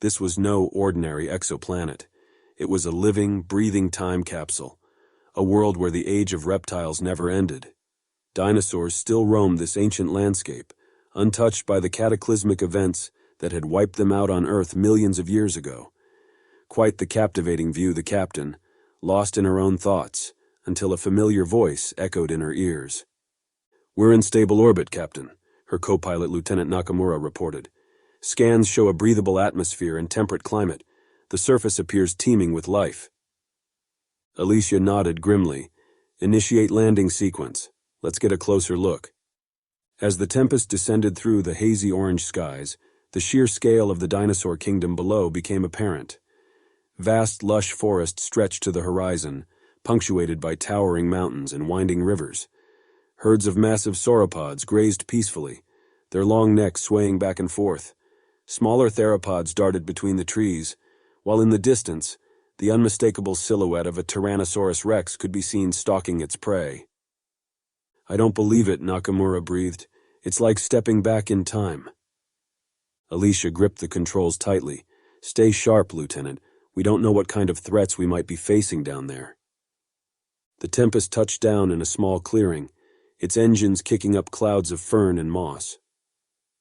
This was no ordinary exoplanet. It was a living, breathing time capsule, a world where the age of reptiles never ended. Dinosaurs still roamed this ancient landscape, untouched by the cataclysmic events that had wiped them out on Earth millions of years ago. Quite the captivating view, the captain, lost in her own thoughts, until a familiar voice echoed in her ears. "We're in stable orbit, Captain," her co-pilot Lieutenant Nakamura reported. "Scans show a breathable atmosphere and temperate climate. The surface appears teeming with life." Alicia nodded grimly. "Initiate landing sequence. Let's get a closer look." As the Tempest descended through the hazy orange skies, the sheer scale of the dinosaur kingdom below became apparent. Vast, lush forests stretched to the horizon, punctuated by towering mountains and winding rivers. Herds of massive sauropods grazed peacefully, their long necks swaying back and forth. Smaller theropods darted between the trees, while in the distance, the unmistakable silhouette of a Tyrannosaurus Rex could be seen stalking its prey. "I don't believe it," Nakamura breathed. "It's like stepping back in time." Alicia gripped the controls tightly. "Stay sharp, Lieutenant. We don't know what kind of threats we might be facing down there." The Tempest touched down in a small clearing, its engines kicking up clouds of fern and moss.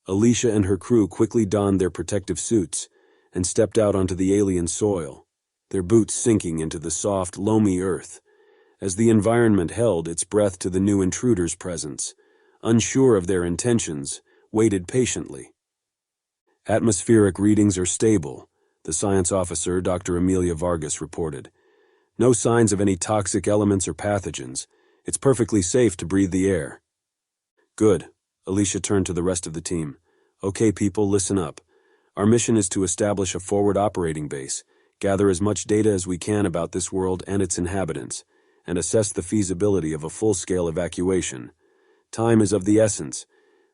Alicia and her crew quickly donned their protective suits and stepped out onto the alien soil, their boots sinking into the soft, loamy earth, as the environment held its breath to the new intruders' presence, unsure of their intentions, waited patiently. "Atmospheric readings are stable," the science officer, Dr. Amelia Vargas, reported. "No signs of any toxic elements or pathogens. It's perfectly safe to breathe the air." "Good." Alicia turned to the rest of the team. "Okay, people, listen up. Our mission is to establish a forward operating base, gather as much data as we can about this world and its inhabitants, and assess the feasibility of a full-scale evacuation. Time is of the essence.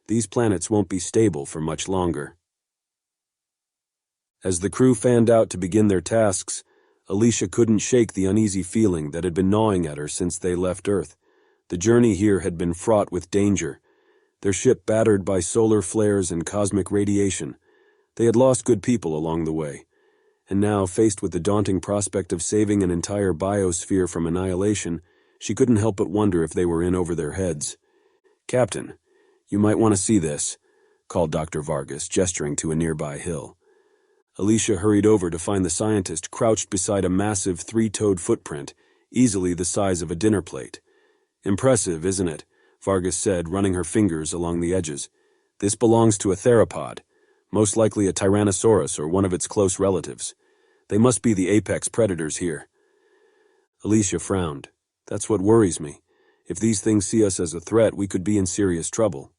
These planets won't be stable for much longer." As the crew fanned out to begin their tasks, Alicia couldn't shake the uneasy feeling that had been gnawing at her since they left Earth. The journey here had been fraught with danger, their ship battered by solar flares and cosmic radiation. They had lost good people along the way, and now, faced with the daunting prospect of saving an entire biosphere from annihilation, she couldn't help but wonder if they were in over their heads. "Captain, you might want to see this," called Dr. Vargas, gesturing to a nearby hill. Alicia hurried over to find the scientist crouched beside a massive three-toed footprint, easily the size of a dinner plate. "Impressive, isn't it?" Vargas said, running her fingers along the edges. "This belongs to a theropod, most likely a Tyrannosaurus or one of its close relatives. They must be the apex predators here." Alicia frowned. "That's what worries me. If these things see us as a threat, we could be in serious trouble."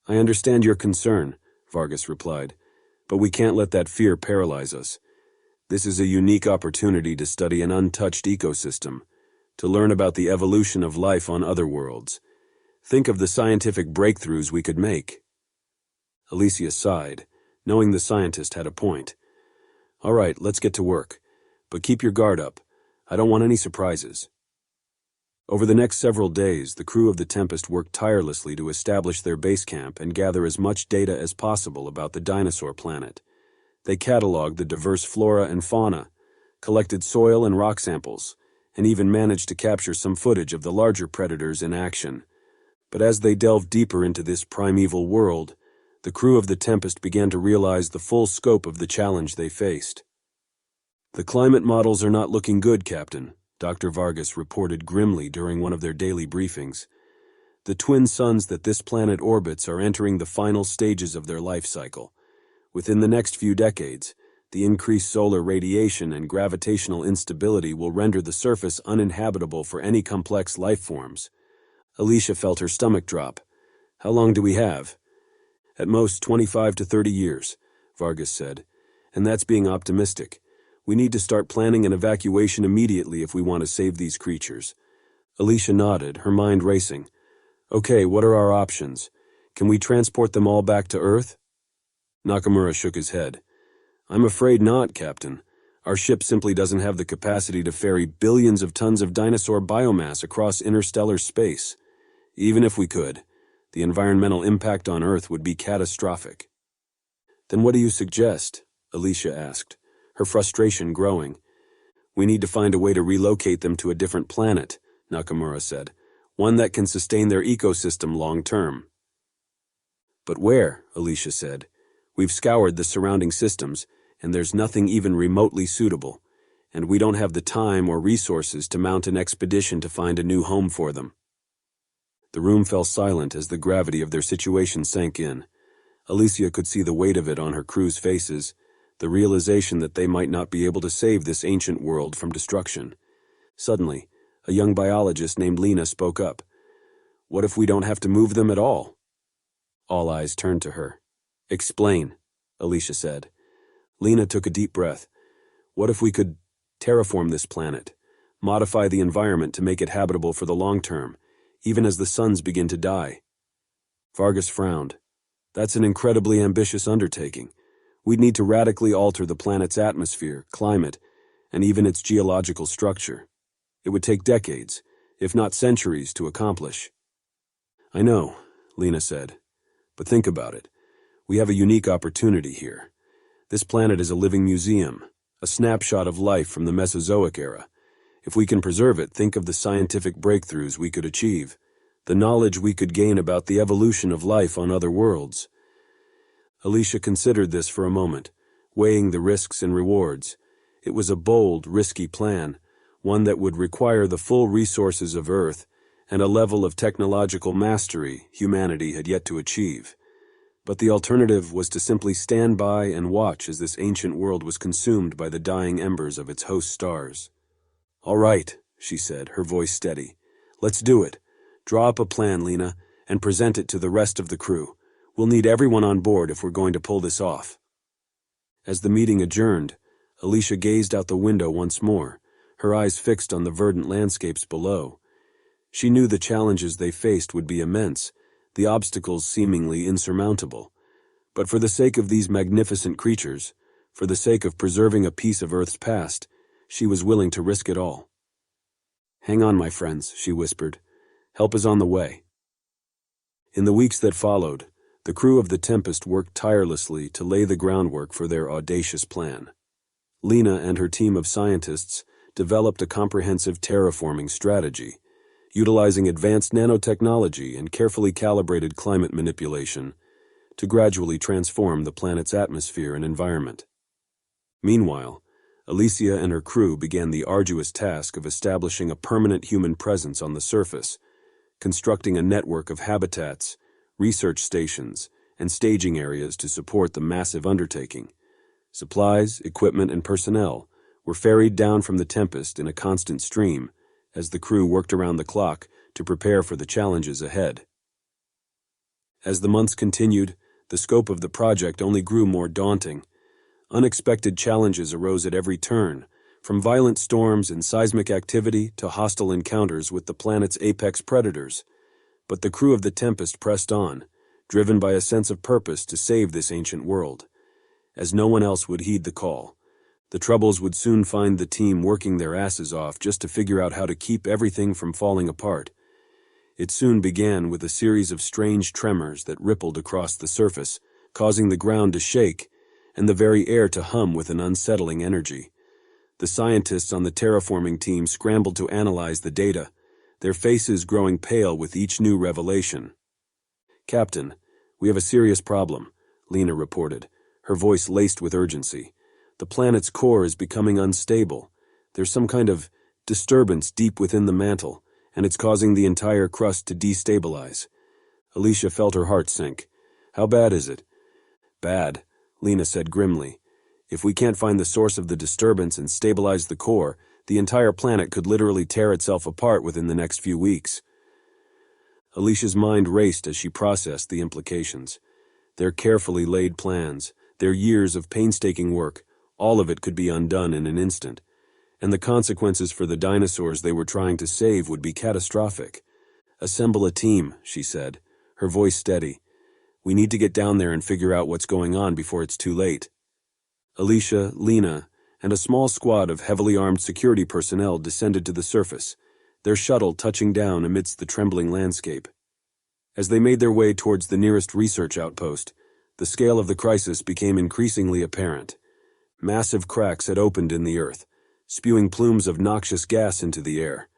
"I understand your concern," Vargas replied, "but we can't let that fear paralyze us. This is a unique opportunity to study an untouched ecosystem, to learn about the evolution of life on other worlds. Think of the scientific breakthroughs we could make." Alicia sighed, knowing the scientist had a point. "All right, let's get to work. But keep your guard up. I don't want any surprises." Over the next several days, the crew of the Tempest worked tirelessly to establish their base camp and gather as much data as possible about the dinosaur planet. They cataloged the diverse flora and fauna, collected soil and rock samples, and even managed to capture some footage of the larger predators in action. But as they delved deeper into this primeval world, the crew of the Tempest began to realize the full scope of the challenge they faced. "The climate models are not looking good, Captain," Dr. Vargas reported grimly during one of their daily briefings. "The twin suns that this planet orbits are entering the final stages of their life cycle. Within the next few decades, the increased solar radiation and gravitational instability will render the surface uninhabitable for any complex life forms." Alicia felt her stomach drop. "How long do we have?" "At most 25 to 30 years, Vargas said. "And that's being optimistic. We need to start planning an evacuation immediately if we want to save these creatures." Alicia nodded, her mind racing. "Okay, what are our options? Can we transport them all back to Earth?" Nakamura shook his head. "I'm afraid not, Captain. Our ship simply doesn't have the capacity to ferry billions of tons of dinosaur biomass across interstellar space. Even if we could, the environmental impact on Earth would be catastrophic." "Then what do you suggest?" Alicia asked, her frustration growing. We need to find a way to relocate them to a different planet, Nakamura said, one that can sustain their ecosystem long-term. But where? Alicia said. We've scoured the surrounding systems, and there's nothing even remotely suitable, and we don't have the time or resources to mount an expedition to find a new home for them. The room fell silent as the gravity of their situation sank in. Alicia could see the weight of it on her crew's faces, the realization that they might not be able to save this ancient world from destruction. Suddenly, a young biologist named Lena spoke up. What if we don't have to move them at all? All eyes turned to her. Explain, Alicia said. Lena took a deep breath. What if we could terraform this planet, modify the environment to make it habitable for the long term, even as the suns begin to die? Vargas frowned. That's an incredibly ambitious undertaking. We'd need to radically alter the planet's atmosphere, climate, and even its geological structure. It would take decades, if not centuries, to accomplish. I know, Lena said, but think about it. We have a unique opportunity here. This planet is a living museum, a snapshot of life from the Mesozoic era. If we can preserve it, think of the scientific breakthroughs we could achieve, the knowledge we could gain about the evolution of life on other worlds. Alicia considered this for a moment, weighing the risks and rewards. It was a bold, risky plan, one that would require the full resources of Earth and a level of technological mastery humanity had yet to achieve. But the alternative was to simply stand by and watch as this ancient world was consumed by the dying embers of its host stars. All right, she said, her voice steady. Let's do it. Draw up a plan, Lena, and present it to the rest of the crew. We'll need everyone on board if we're going to pull this off. As the meeting adjourned, Alicia gazed out the window once more, her eyes fixed on the verdant landscapes below. She knew the challenges they faced would be immense, the obstacles seemingly insurmountable. But for the sake of these magnificent creatures, for the sake of preserving a piece of Earth's past, she was willing to risk it all. Hang on, my friends, she whispered. Help is on the way. In the weeks that followed, the crew of the Tempest worked tirelessly to lay the groundwork for their audacious plan. Lena and her team of scientists developed a comprehensive terraforming strategy, utilizing advanced nanotechnology and carefully calibrated climate manipulation to gradually transform the planet's atmosphere and environment. Meanwhile, Alicia and her crew began the arduous task of establishing a permanent human presence on the surface, constructing a network of habitats, research stations, and staging areas to support the massive undertaking. Supplies, equipment, and personnel were ferried down from the Tempest in a constant stream as the crew worked around the clock to prepare for the challenges ahead. As the months continued, the scope of the project only grew more daunting. Unexpected challenges arose at every turn, from violent storms and seismic activity to hostile encounters with the planet's apex predators. But the crew of the Tempest pressed on, driven by a sense of purpose to save this ancient world. As no one else would heed the call, the troubles would soon find the team working their asses off just to figure out how to keep everything from falling apart. It soon began with a series of strange tremors that rippled across the surface, causing the ground to shake and the very air to hum with an unsettling energy. The scientists on the terraforming team scrambled to analyze the data, their faces growing pale with each new revelation. "Captain, we have a serious problem," Lena reported, her voice laced with urgency. "The planet's core is becoming unstable. There's some kind of disturbance deep within the mantle, and it's causing the entire crust to destabilize." Alicia felt her heart sink. "How bad is it?" "Bad," Lena said grimly. "If we can't find the source of the disturbance and stabilize the core, the entire planet could literally tear itself apart within the next few weeks." Alicia's mind raced as she processed the implications. Their carefully laid plans, their years of painstaking work, all of it could be undone in an instant, and the consequences for the dinosaurs they were trying to save would be catastrophic. "Assemble a team," she said, her voice steady. "We need to get down there and figure out what's going on before it's too late." Alicia, Lena, and a small squad of heavily armed security personnel descended to the surface, their shuttle touching down amidst the trembling landscape. As they made their way towards the nearest research outpost, the scale of the crisis became increasingly apparent. Massive cracks had opened in the earth, spewing plumes of noxious gas into the air.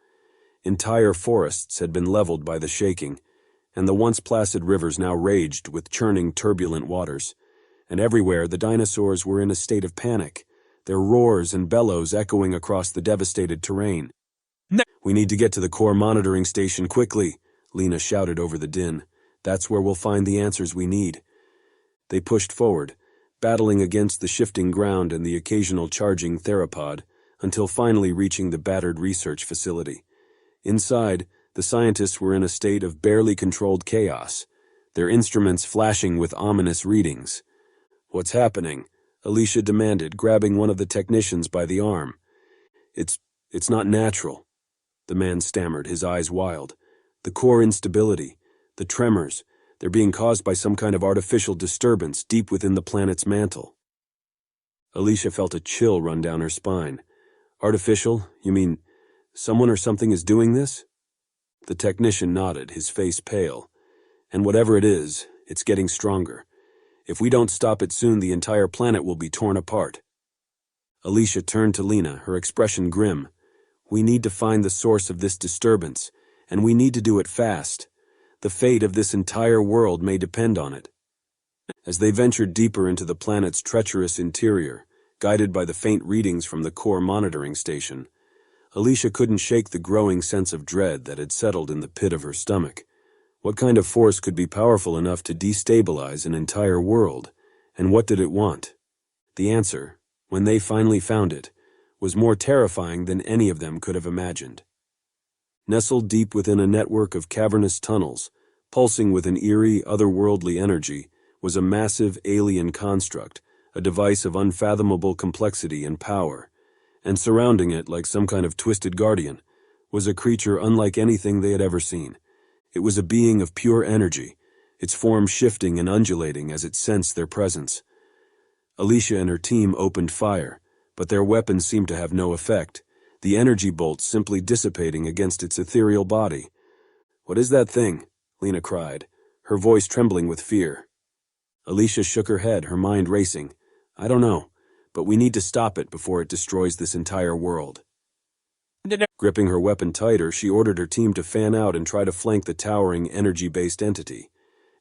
Entire forests had been leveled by the shaking, and the once placid rivers now raged with churning, turbulent waters. And everywhere the dinosaurs were in a state of panic, their roars and bellows echoing across the devastated terrain. "We need to get to the core monitoring station quickly," Lena shouted over the din. "That's where we'll find the answers we need." They pushed forward, battling against the shifting ground and the occasional charging theropod, until finally reaching the battered research facility. Inside, the scientists were in a state of barely controlled chaos, their instruments flashing with ominous readings. "What's happening?" Alicia demanded, grabbing one of the technicians by the arm. It's not natural," the man stammered, his eyes wild. "The core instability, the tremors, they're being caused by some kind of artificial disturbance deep within the planet's mantle." Alicia felt a chill run down her spine. "Artificial? You mean someone or something is doing this?" The technician nodded, his face pale. "And whatever it is, it's getting stronger. If we don't stop it soon, the entire planet will be torn apart." Alicia turned to Lena, her expression grim. "We need to find the source of this disturbance, and we need to do it fast. The fate of this entire world may depend on it." As they ventured deeper into the planet's treacherous interior, guided by the faint readings from the core monitoring station, Alicia couldn't shake the growing sense of dread that had settled in the pit of her stomach. What kind of force could be powerful enough to destabilize an entire world, and what did it want? The answer, when they finally found it, was more terrifying than any of them could have imagined. Nestled deep within a network of cavernous tunnels, pulsing with an eerie, otherworldly energy, was a massive alien construct, a device of unfathomable complexity and power. And surrounding it, like some kind of twisted guardian, was a creature unlike anything they had ever seen. It was a being of pure energy, its form shifting and undulating as it sensed their presence. Alicia and her team opened fire, but their weapons seemed to have no effect, the energy bolts simply dissipating against its ethereal body. "What is that thing?" Lena cried, her voice trembling with fear. Alicia shook her head, her mind racing. "I don't know, but we need to stop it before it destroys this entire world." Gripping her weapon tighter, she ordered her team to fan out and try to flank the towering, energy-based entity.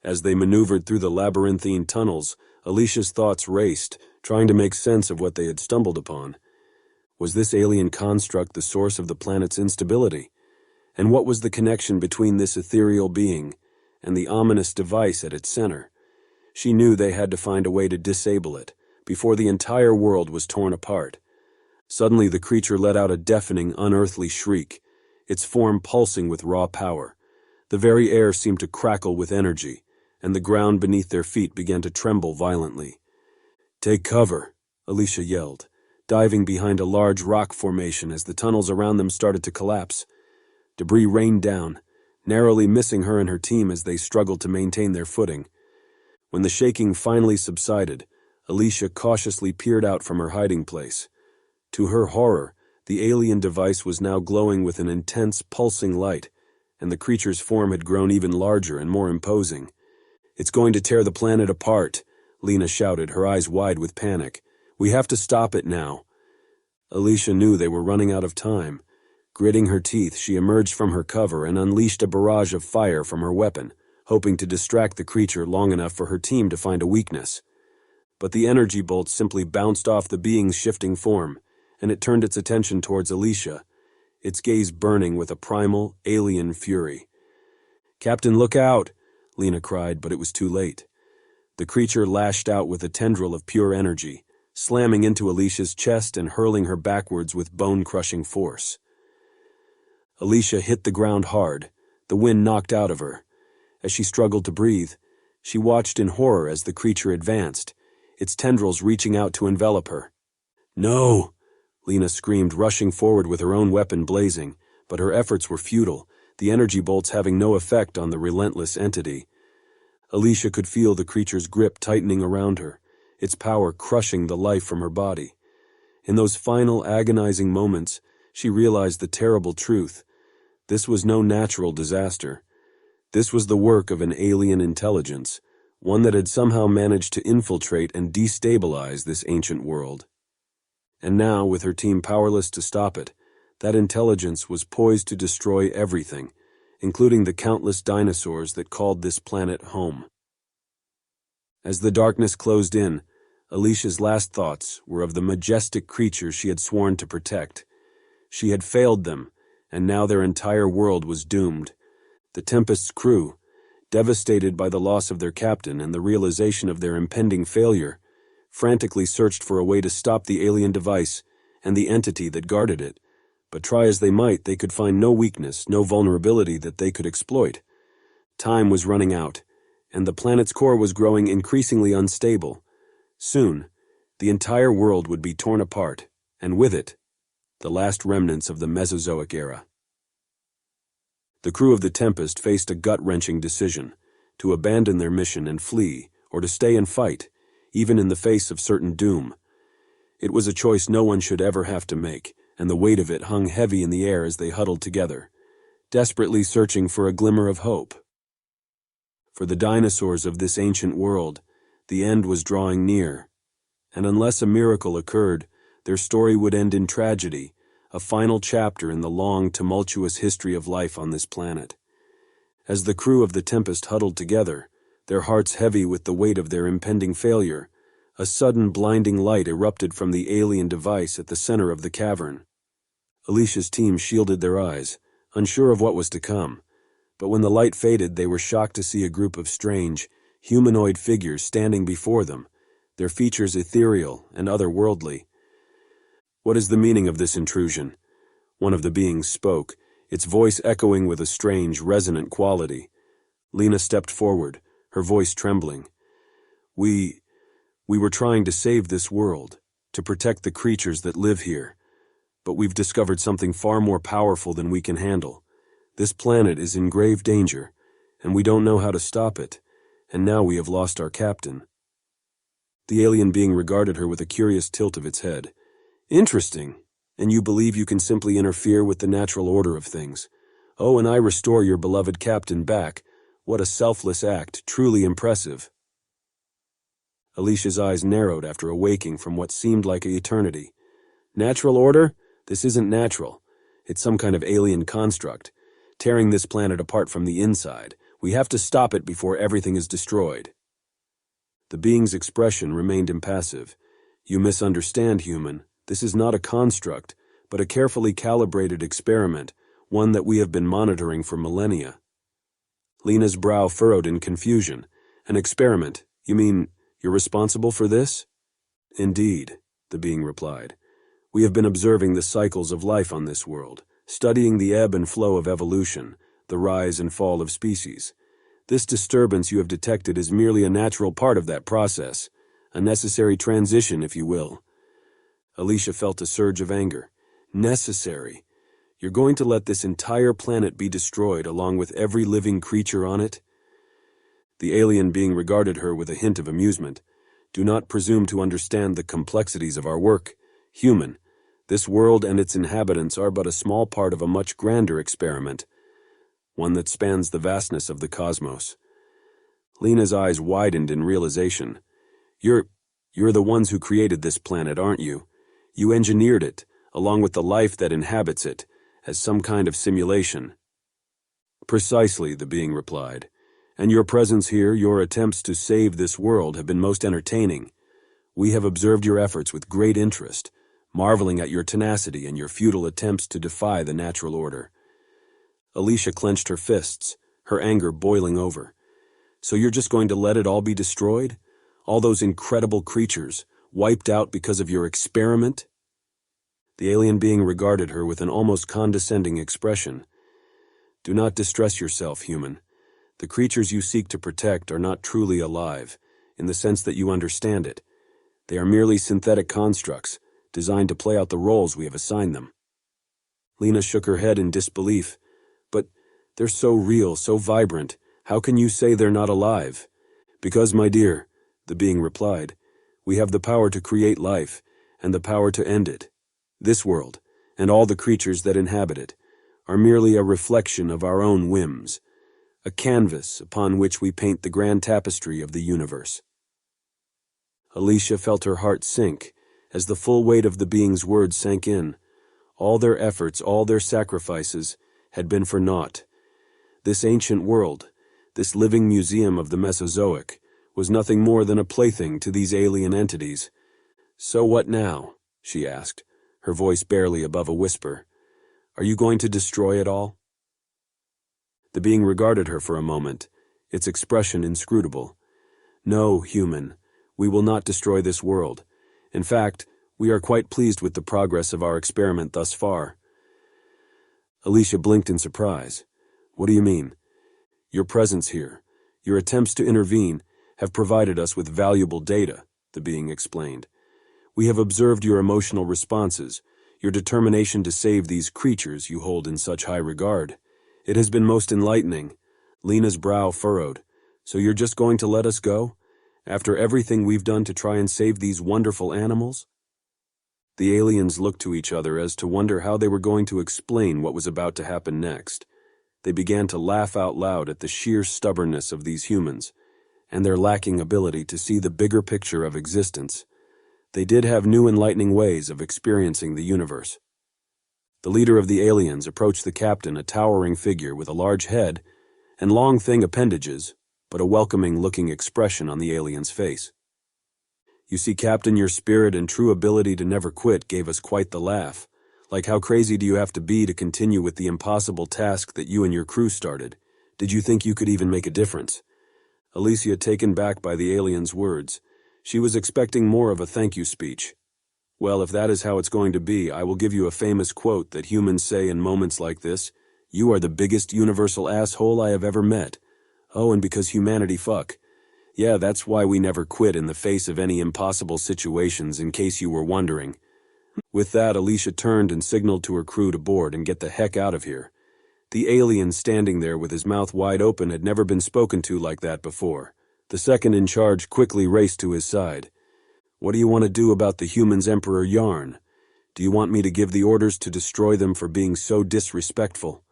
As they maneuvered through the labyrinthine tunnels, Alicia's thoughts raced, trying to make sense of what they had stumbled upon. Was this alien construct the source of the planet's instability? And what was the connection between this ethereal being and the ominous device at its center? She knew they had to find a way to disable it, before the entire world was torn apart. Suddenly the creature let out a deafening, unearthly shriek, its form pulsing with raw power. The very air seemed to crackle with energy, and the ground beneath their feet began to tremble violently. "Take cover," Alicia yelled, diving behind a large rock formation as the tunnels around them started to collapse. Debris rained down, narrowly missing her and her team as they struggled to maintain their footing. When the shaking finally subsided, Alicia cautiously peered out from her hiding place. To her horror, the alien device was now glowing with an intense, pulsing light, and the creature's form had grown even larger and more imposing. "It's going to tear the planet apart," Lena shouted, her eyes wide with panic. "We have to stop it now." Alicia knew they were running out of time. Gritting her teeth, she emerged from her cover and unleashed a barrage of fire from her weapon, hoping to distract the creature long enough for her team to find a weakness. But the energy bolts simply bounced off the being's shifting form, and it turned its attention towards Alicia, its gaze burning with a primal, alien fury. "Captain, look out!" Lena cried, but it was too late. The creature lashed out with a tendril of pure energy, slamming into Alicia's chest and hurling her backwards with bone-crushing force. Alicia hit the ground hard, the wind knocked out of her. As she struggled to breathe, she watched in horror as the creature advanced, its tendrils reaching out to envelop her. "No!" Lena screamed, rushing forward with her own weapon blazing, but her efforts were futile, the energy bolts having no effect on the relentless entity. Alicia could feel the creature's grip tightening around her, its power crushing the life from her body. In those final agonizing moments, she realized the terrible truth. This was no natural disaster. This was the work of an alien intelligence, one that had somehow managed to infiltrate and destabilize this ancient world. And now, with her team powerless to stop it, that intelligence was poised to destroy everything, including the countless dinosaurs that called this planet home. As the darkness closed in, Alicia's last thoughts were of the majestic creatures she had sworn to protect. She had failed them, and now their entire world was doomed. The Tempest's crew, devastated by the loss of their captain and the realization of their impending failure, frantically searched for a way to stop the alien device and the entity that guarded it. But try as they might, they could find no weakness, no vulnerability that they could exploit. Time was running out, and the planet's core was growing increasingly unstable. Soon, the entire world would be torn apart, and with it, the last remnants of the Mesozoic era. The crew of the Tempest faced a gut-wrenching decision: to abandon their mission and flee, or to stay and fight, even in the face of certain doom. It was a choice no one should ever have to make, and the weight of it hung heavy in the air as they huddled together, desperately searching for a glimmer of hope. For the dinosaurs of this ancient world, the end was drawing near, and unless a miracle occurred, their story would end in tragedy, a final chapter in the long, tumultuous history of life on this planet. As the crew of the Tempest huddled together, their hearts heavy with the weight of their impending failure, a sudden blinding light erupted from the alien device at the center of the cavern. Alicia's team shielded their eyes, unsure of what was to come, but when the light faded, they were shocked to see a group of strange, humanoid figures standing before them, their features ethereal and otherworldly. "What is the meaning of this intrusion?" One of the beings spoke, its voice echoing with a strange, resonant quality. Lena stepped forward, her voice trembling. We were trying to save this world, to protect the creatures that live here. But we've discovered something far more powerful than we can handle. This planet is in grave danger, and we don't know how to stop it, and now we have lost our captain." The alien being regarded her with a curious tilt of its head. "Interesting. And you believe you can simply interfere with the natural order of things. Oh, and I restore your beloved captain back. What a selfless act, truly impressive." Alicia's eyes narrowed after awaking from what seemed like an eternity. "Natural order? This isn't natural. It's some kind of alien construct, tearing this planet apart from the inside. We have to stop it before everything is destroyed." The being's expression remained impassive. "You misunderstand, human. This is not a construct, but a carefully calibrated experiment, one that we have been monitoring for millennia." Lena's brow furrowed in confusion. "An experiment? You mean you're responsible for this?" "Indeed," the being replied. "We have been observing the cycles of life on this world, studying the ebb and flow of evolution, the rise and fall of species. This disturbance you have detected is merely a natural part of that process, a necessary transition, if you will." Alicia felt a surge of anger. "Necessary? You're going to let this entire planet be destroyed along with every living creature on it?" The alien being regarded her with a hint of amusement. "Do not presume to understand the complexities of our work. Human, this world and its inhabitants are but a small part of a much grander experiment, one that spans the vastness of the cosmos." Lena's eyes widened in realization. You're the ones who created this planet, aren't you? You engineered it, along with the life that inhabits it, as some kind of simulation." "Precisely," the being replied. "And your presence here, your attempts to save this world have been most entertaining. We have observed your efforts with great interest, marveling at your tenacity and your futile attempts to defy the natural order." Alicia clenched her fists, her anger boiling over. "So you're just going to let it all be destroyed? All those incredible creatures, wiped out because of your experiment?" The alien being regarded her with an almost condescending expression. "Do not distress yourself, human. The creatures you seek to protect are not truly alive, in the sense that you understand it. They are merely synthetic constructs, designed to play out the roles we have assigned them." Lena shook her head in disbelief. "But they're so real, so vibrant. How can you say they're not alive?" "Because, my dear," the being replied, "we have the power to create life, and the power to end it. This world, and all the creatures that inhabit it, are merely a reflection of our own whims, a canvas upon which we paint the grand tapestry of the universe." Alicia felt her heart sink, As the full weight of the being's words sank in, all their efforts, all their sacrifices, had been for naught. This ancient world, this living museum of the Mesozoic, was nothing more than a plaything to these alien entities. "So what now?" she asked, her voice barely above a whisper. "Are you going to destroy it all?" The being regarded her for a moment, its expression inscrutable. "No, human, we will not destroy this world. In fact, we are quite pleased with the progress of our experiment thus far." Alicia blinked in surprise. "What do you mean?" "Your presence here, your attempts to intervene, have provided us with valuable data," the being explained. "We have observed your emotional responses, your determination to save these creatures you hold in such high regard. It has been most enlightening." Lena's brow furrowed. "So you're just going to let us go? After everything we've done to try and save these wonderful animals?" The aliens looked to each other as to wonder how they were going to explain what was about to happen next. They began to laugh out loud at the sheer stubbornness of these humans, and their lacking ability to see the bigger picture of existence. They did have new enlightening ways of experiencing the universe. The leader of the aliens approached the captain, a towering figure with a large head and long thin appendages, but a welcoming-looking expression on the alien's face. "You see, Captain, your spirit and true ability to never quit gave us quite the laugh. Like, how crazy do you have to be to continue with the impossible task that you and your crew started? Did you think you could even make a difference?" Alicia, taken back by the alien's words, she was expecting more of a thank you speech. "Well, if that is how it's going to be, I will give you a famous quote that humans say in moments like this. You are the biggest universal asshole I have ever met. Oh, and because humanity fuck. Yeah, that's why we never quit in the face of any impossible situations, in case you were wondering." With that, Alicia turned and signaled to her crew to board and get the heck out of here. The alien standing there with his mouth wide open had never been spoken to like that before. The second in charge quickly raced to his side. "What do you want to do about the humans' Emperor yarn? Do you want me to give the orders to destroy them for being so disrespectful?"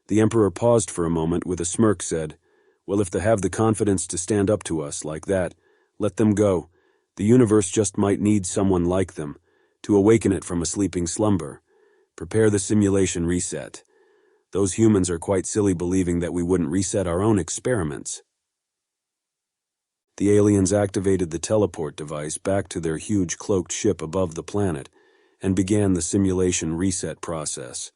The Emperor paused for a moment, with a smirk said, "Well, if they have the confidence to stand up to us like that, let them go. The universe just might need someone like them, to awaken it from a sleeping slumber. Prepare the simulation reset. Those humans are quite silly believing that we wouldn't reset our own experiments." The aliens activated the teleport device back to their huge cloaked ship above the planet and began the simulation reset process.